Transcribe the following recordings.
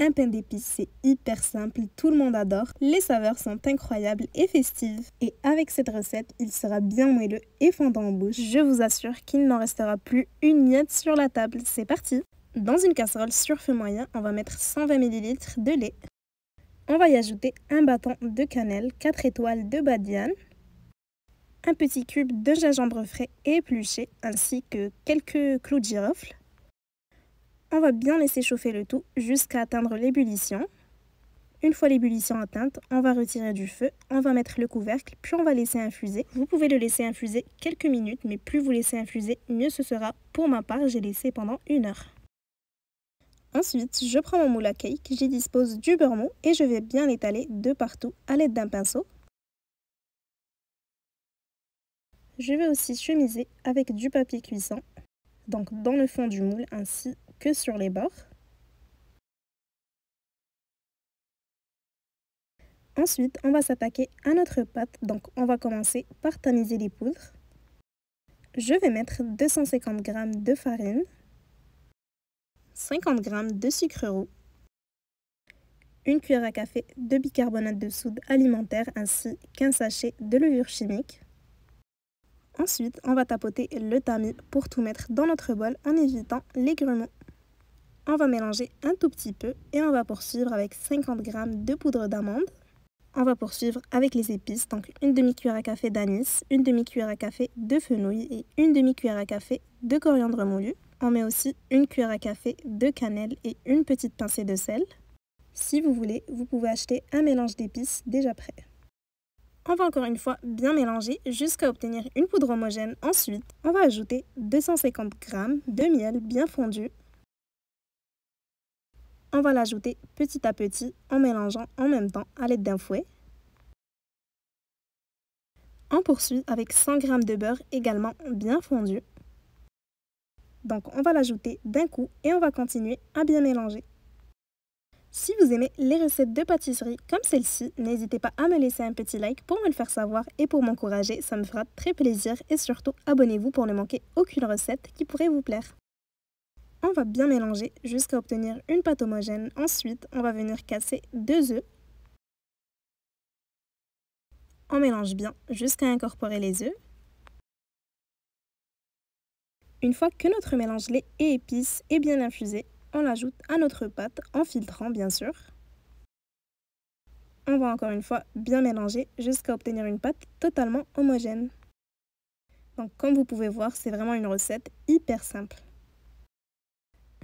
un pain d'épices, c'est hyper simple, tout le monde adore. Les saveurs sont incroyables et festives. Et avec cette recette, il sera bien moelleux et fondant en bouche. Je vous assure qu'il n'en restera plus une miette sur la table. C'est parti! Dans une casserole sur feu moyen, on va mettre 120 ml de lait. On va y ajouter un bâton de cannelle, 4 étoiles de badiane, un petit cube de gingembre frais et épluché, ainsi que quelques clous de girofle. On va bien laisser chauffer le tout jusqu'à atteindre l'ébullition. Une fois l'ébullition atteinte, on va retirer du feu, on va mettre le couvercle, puis on va laisser infuser. Vous pouvez le laisser infuser quelques minutes, mais plus vous laissez infuser, mieux ce sera. Pour ma part, j'ai laissé pendant 1 heure. Ensuite, je prends mon moule à cake, j'y dispose du beurre mou et je vais bien l'étaler de partout à l'aide d'un pinceau. Je vais aussi chemiser avec du papier cuisson, donc dans le fond du moule ainsi que sur les bords. Ensuite, on va s'attaquer à notre pâte, donc on va commencer par tamiser les poudres. Je vais mettre 250 g de farine, 50 g de sucre roux, 1 cuillère à café de bicarbonate de soude alimentaire ainsi qu'un sachet de levure chimique. Ensuite, on va tapoter le tamis pour tout mettre dans notre bol en évitant les grumeaux. On va mélanger un tout petit peu et on va poursuivre avec 50 g de poudre d'amande. On va poursuivre avec les épices, donc 1 demi-cuillère à café d'anis, 1 demi-cuillère à café de fenouil et 1 demi-cuillère à café de coriandre moulu. On met aussi 1 cuillère à café de cannelle et une petite pincée de sel. Si vous voulez, vous pouvez acheter un mélange d'épices déjà prêt. On va encore une fois bien mélanger jusqu'à obtenir une poudre homogène. Ensuite, on va ajouter 250 g de miel bien fondu. On va l'ajouter petit à petit en mélangeant en même temps à l'aide d'un fouet. On poursuit avec 100 g de beurre également bien fondu. Donc on va l'ajouter d'un coup et on va continuer à bien mélanger. Si vous aimez les recettes de pâtisserie comme celle-ci, n'hésitez pas à me laisser un petit like pour me le faire savoir et pour m'encourager, ça me fera très plaisir et surtout abonnez-vous pour ne manquer aucune recette qui pourrait vous plaire. On va bien mélanger jusqu'à obtenir une pâte homogène. Ensuite, on va venir casser 2 œufs. On mélange bien jusqu'à incorporer les œufs. Une fois que notre mélange lait et épices est bien infusé, on l'ajoute à notre pâte en filtrant bien sûr. On va encore une fois bien mélanger jusqu'à obtenir une pâte totalement homogène. Donc comme vous pouvez voir, c'est vraiment une recette hyper simple.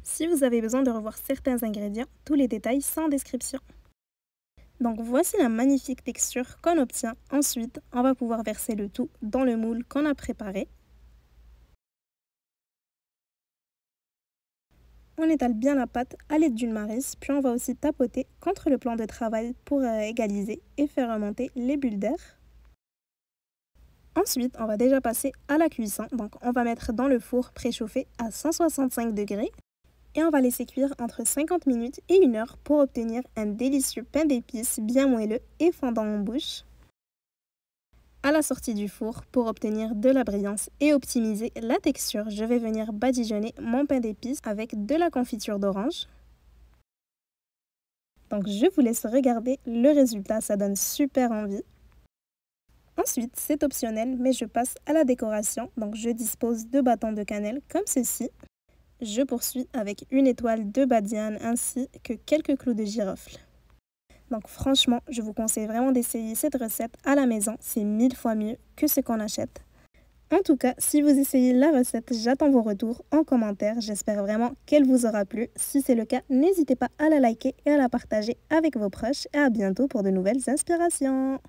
Si vous avez besoin de revoir certains ingrédients, tous les détails sont en description. Donc voici la magnifique texture qu'on obtient. Ensuite, on va pouvoir verser le tout dans le moule qu'on a préparé. On étale bien la pâte à l'aide d'une marisse, puis on va aussi tapoter contre le plan de travail pour égaliser et faire remonter les bulles d'air. Ensuite, on va déjà passer à la cuisson. Donc on va mettre dans le four préchauffé à 165 degrés. Et on va laisser cuire entre 50 minutes et 1 heure pour obtenir un délicieux pain d'épices bien moelleux et fondant en bouche. À la sortie du four, pour obtenir de la brillance et optimiser la texture, je vais venir badigeonner mon pain d'épices avec de la confiture d'orange. Donc je vous laisse regarder le résultat, ça donne super envie. Ensuite, c'est optionnel, mais je passe à la décoration. Donc je dispose de bâtons de cannelle comme ceci. Je poursuis avec 1 étoile de badiane ainsi que quelques clous de girofle. Donc franchement, je vous conseille vraiment d'essayer cette recette à la maison. C'est 1000 fois mieux que ce qu'on achète. En tout cas, si vous essayez la recette, j'attends vos retours en commentaire. J'espère vraiment qu'elle vous aura plu. Si c'est le cas, n'hésitez pas à la liker et à la partager avec vos proches. Et à bientôt pour de nouvelles inspirations.